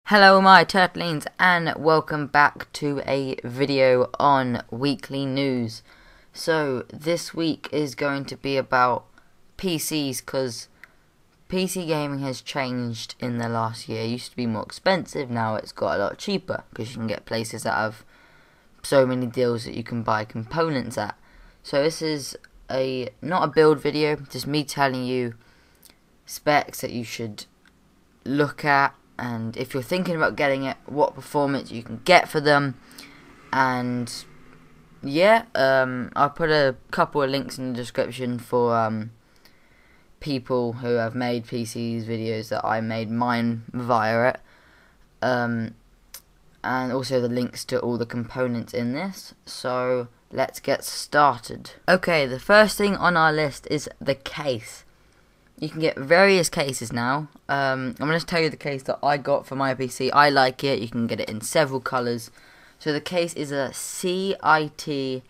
Hello my turtlings and welcome back to a video on weekly news. So this week is going to be about PCs because PC gaming has changed in the last year. It used to be more expensive, now it's got a lot cheaper because you can get places that have so many deals that you can buy components at. So this is not a build video, just me telling you specs that you should look at, and if you're thinking about getting it, what performance you can get for them. And yeah, I'll put a couple of links in the description for people who have made PCs videos that I made mine via it, and also the links to all the components in this. So let's get started. Okay, the first thing on our list is the case. You can get various cases now. I'm going to tell you the case that I got for my PC. I like it. You can get it in several colours. So the case is a CIT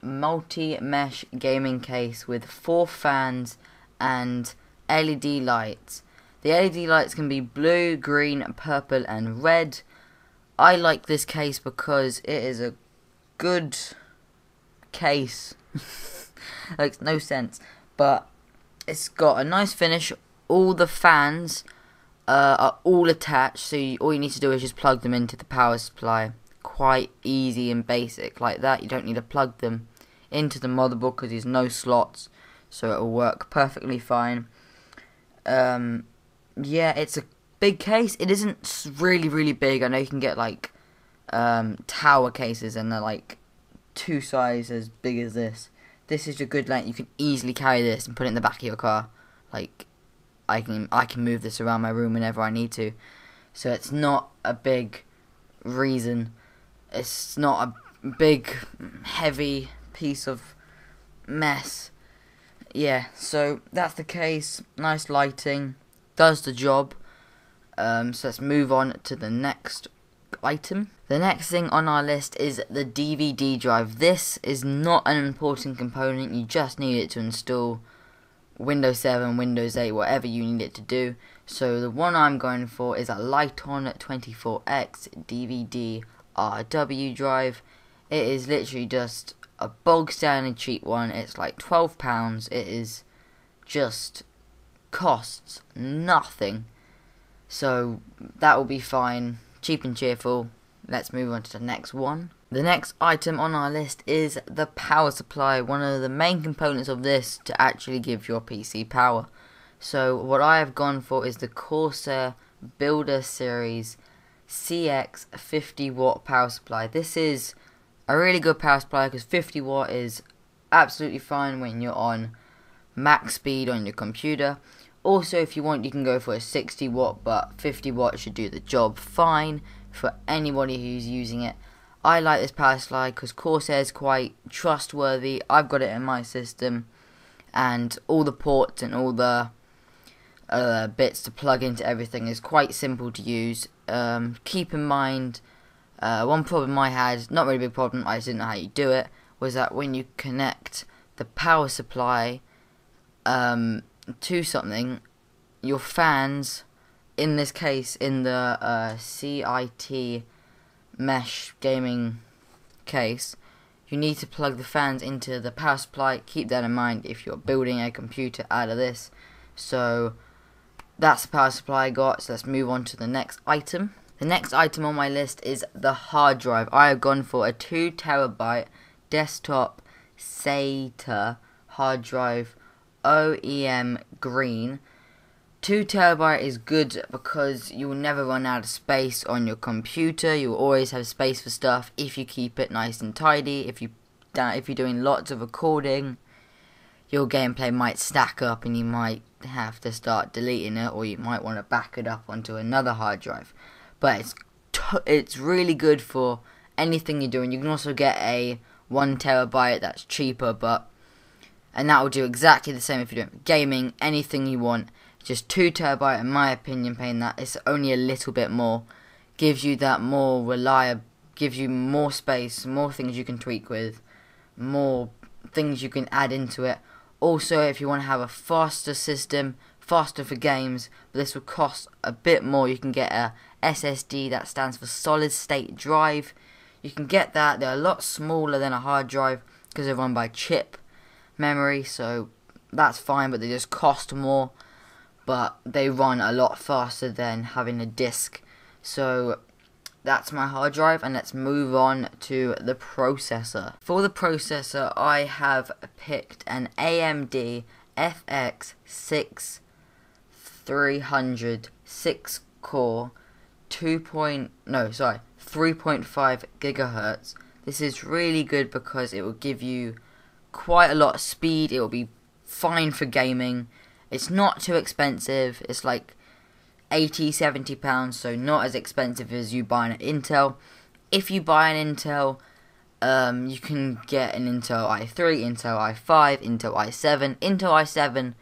multi-mesh gaming case with 4 fans and LED lights. The LED lights can be blue, green, purple and red. I like this case because it is a good case. Makes no sense. But it's got a nice finish. All the fans are all attached, so all you need to do is just plug them into the power supply. Quite easy and basic like that. You don't need to plug them into the motherboard because there's no slots, so it will work perfectly fine. Yeah, it's a big case. It isn't really big. I know you can get like tower cases and they're like 2 sizes as big as this. This is a good length. You can easily carry this and put it in the back of your car. Like, I can move this around my room whenever I need to. So it's not a big reason. It's not a big, heavy piece of mess. Yeah, so that's the case. Nice lighting. Does the job. So let's move on to the next item. The next thing on our list is the DVD drive. This is not an important component. You just need it to install Windows 7, Windows 8, whatever you need it to do. So the one I'm going for is a Lighton 24X DVD RW drive. It is literally just a bog standard cheap one. It's like £12. It is just costs nothing. So that will be fine. Cheap and cheerful. Let's move on to the next one. The next item on our list is the power supply, one of the main components of this to actually give your PC power. So what I have gone for is the Corsair Builder Series CX 50 watt power supply. This is a really good power supply because 50 watt is absolutely fine when you're on max speed on your computer. Also, if you want, you can go for a 60 watt, but 50 watt should do the job fine for anybody who's using it. I like this power supply because Corsair is quite trustworthy. I've got it in my system, and all the ports and all the bits to plug into everything is quite simple to use. Keep in mind, one problem I had, not really a big problem, I just didn't know how you do it, was that when you connect the power supply to something, your fans, in this case, in the CIT mesh gaming case, you need to plug the fans into the power supply. Keep that in mind if you're building a computer out of this. So that's the power supply I got. So let's move on to the next item. The next item on my list is the hard drive. I have gone for a 2TB desktop SATA hard drive, OEM green. 2TB is good because you will never run out of space on your computer. You will always have space for stuff if you keep it nice and tidy. If you're doing lots of recording, your gameplay might stack up and you might have to start deleting it, or you might want to back it up onto another hard drive. But it's really good for anything you're doing. You can also get a 1TB that's cheaper, and that will do exactly the same if you're doing gaming, anything you want. Just 2TB, in my opinion, paying that, it's only a little bit more. Gives you that more reliable, gives you more space, more things you can tweak with, more things you can add into it. Also, if you want to have a faster system, faster for games, but this will cost a bit more. You can get a SSD, that stands for solid state drive. You can get that. They're a lot smaller than a hard drive because they're run by chip memory, so that's fine, but they just cost more, but they run a lot faster than having a disk. So that's my hard drive, and let's move on to the processor. For the processor, I have picked an AMD FX 6300 6 core 3.5 gigahertz. This is really good because it will give you quite a lot of speed. It will be fine for gaming. It's not too expensive. It's like 80-70 pounds, so not as expensive as you buying an Intel. If you buy an Intel, you can get an Intel i3, Intel i5, Intel i7. Intel i7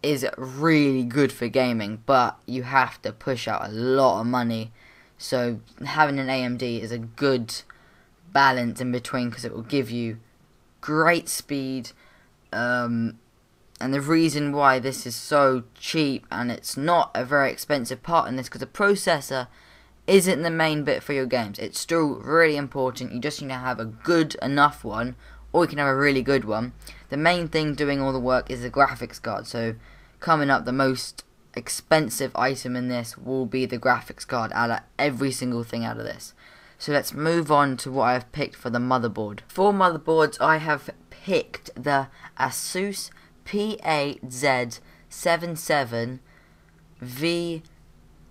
is really good for gaming, but you have to push out a lot of money. So having an AMD is a good balance in between, because it will give you great speed. And the reason why this is so cheap, and it's not a very expensive part in this, because the processor isn't the main bit for your games. It's still really important. You just need to have a good enough one, or you can have a really good one. The main thing doing all the work is the graphics card. So coming up, the most expensive item in this will be the graphics card out of every single thing out of this. So let's move on to what I've picked for the motherboard. For motherboards, I have picked the Asus PAZ77 VLX,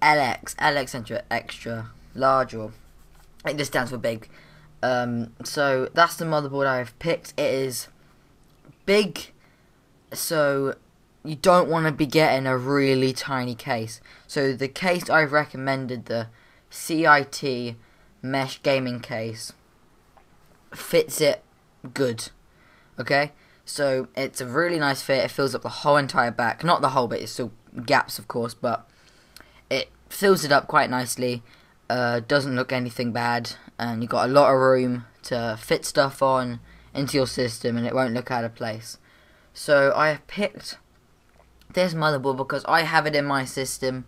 LX extra large, or it just stands for big. So that's the motherboard I have picked. It is big, so you don't want to be getting a really tiny case. So the case I've recommended, the CIT mesh gaming case, fits it good. Okay, so it's a really nice fit. It fills up the whole entire back. Not the whole bit, it's still gaps of course, but it fills it up quite nicely. Doesn't look anything bad, and you've got a lot of room to fit stuff on into your system, and it won't look out of place. So I have picked this motherboard because I have it in my system.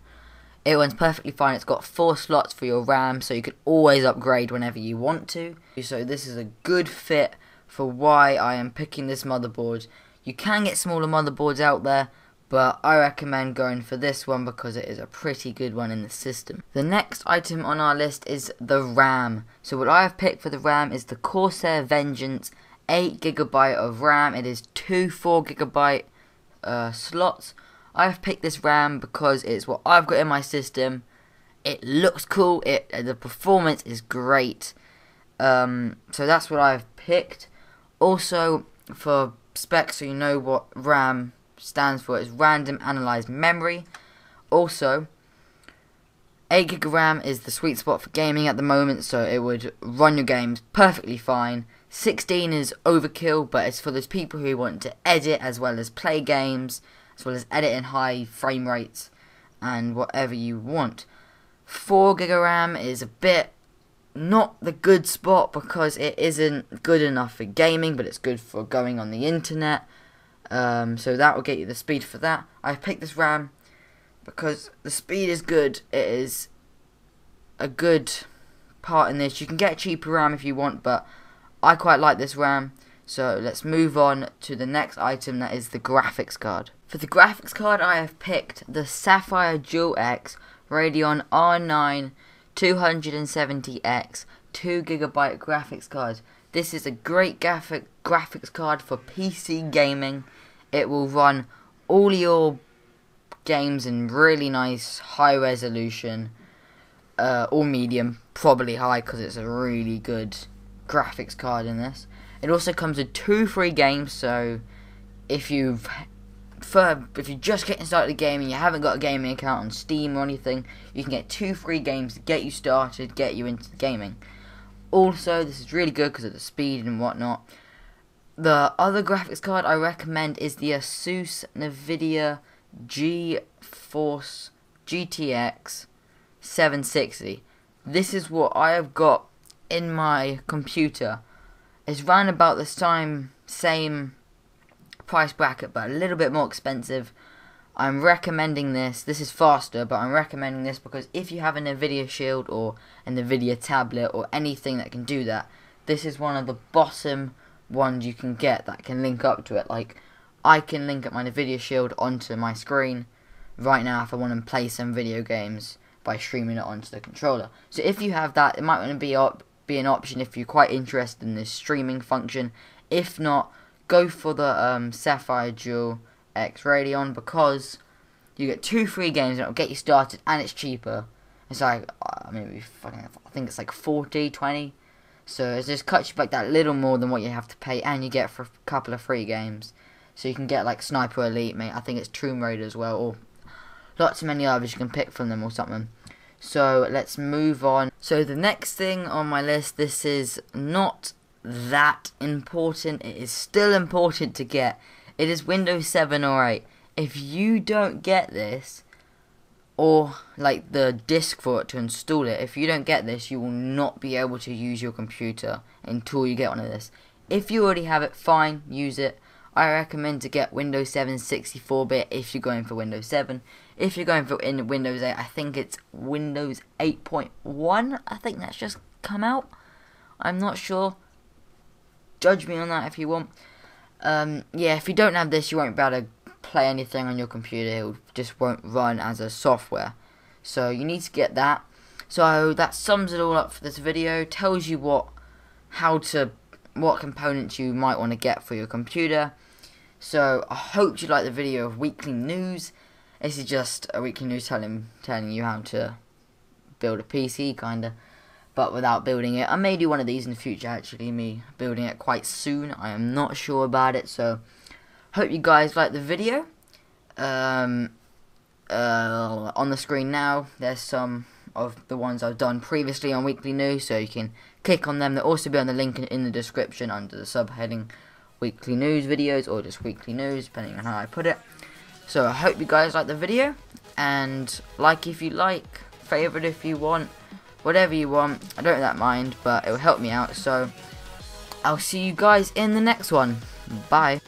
It runs perfectly fine. It's got 4 slots for your RAM, so you can always upgrade whenever you want to. So this is a good fit for why I am picking this motherboard. You can get smaller motherboards out there, but I recommend going for this one because it is a pretty good one in the system. The next item on our list is the RAM. So what I have picked for the RAM is the Corsair Vengeance 8GB of RAM. It is 2 4GB slots. I have picked this RAM because it's what I've got in my system. It looks cool. The performance is great. So that's what I've picked. Also, for specs, so you know what RAM stands for, is Random Analyzed Memory. Also, 8GB RAM is the sweet spot for gaming at the moment, so it would run your games perfectly fine. 16 is overkill, but it's for those people who want to edit as well as play games, as well as edit in high frame rates and whatever you want. 4GB RAM is a bit not the good spot because it isn't good enough for gaming, but it's good for going on the internet. So that will get you the speed for that. I've picked this RAM because the speed is good. It is a good part in this. You can get a cheaper RAM if you want, but I quite like this RAM. So let's move on to the next item, that is the graphics card. For the graphics card, I have picked the Sapphire Dual X Radeon R9 270X 2GB graphics card. This is a great graphics card for PC gaming. It will run all your games in really nice high resolution, or medium, probably high because it's a really good graphics card in this. It also comes with 2 free games, so if you're just getting started the game and you haven't got a gaming account on Steam or anything, you can get 2 free games to get you started, get you into gaming. Also, this is really good because of the speed and whatnot. The other graphics card I recommend is the Asus NVIDIA GeForce GTX 760. This is what I have got in my computer. It's round about this time, same price bracket, but a little bit more expensive. I'm recommending this. This is faster, but I'm recommending this because if you have an Nvidia Shield or an Nvidia tablet or anything that can do that, this is one of the bottom ones you can get that can link up to it. Like, I can link up my Nvidia Shield onto my screen right now if I want to play some video games by streaming it onto the controller. So if you have that, it might want to be an option if you're quite interested in this streaming function. If not, go for the Sapphire Dual X Radeon, because you get 2 free games and it'll get you started, and it's cheaper. It's like I think it's like 20. So it just cuts you back that little more than what you have to pay, and you get for a couple of free games. So you can get like Sniper Elite, mate. I think it's Tomb Raider as well, or lots of many others you can pick from them or something. So let's move on. So the next thing on my list, this is not that important. It is still important to get. It is Windows 7 or 8. If you don't get this, or like the disk for it to install it, if you don't get this, you will not be able to use your computer until you get one of this. If you already have it, fine, use it. I recommend to get Windows 7 64-bit if you're going for Windows 7. If you're going for Windows 8, I think it's Windows 8.1. I think that's just come out. I'm not sure. Judge me on that if you want. Yeah, if you don't have this, you won't be able to play anything on your computer. It just won't run as a software. So you need to get that. So that sums it all up for this video. Tells you what components you might want to get for your computer. So I hope you like the video of weekly news. This is just a weekly news telling you how to build a PC, kinda, but without building it. I may do one of these in the future, actually, me building it quite soon. I am not sure about it, so hope you guys like the video. On the screen now, there's some of the ones I've done previously on weekly news, so you can click on them. They'll also be on the link in the description under the subheading weekly news videos, or just weekly news, depending on how I put it. So I hope you guys like the video, and like if you like, favourite if you want, whatever you want. I don't that mind, but it will help me out. So I'll see you guys in the next one. Bye.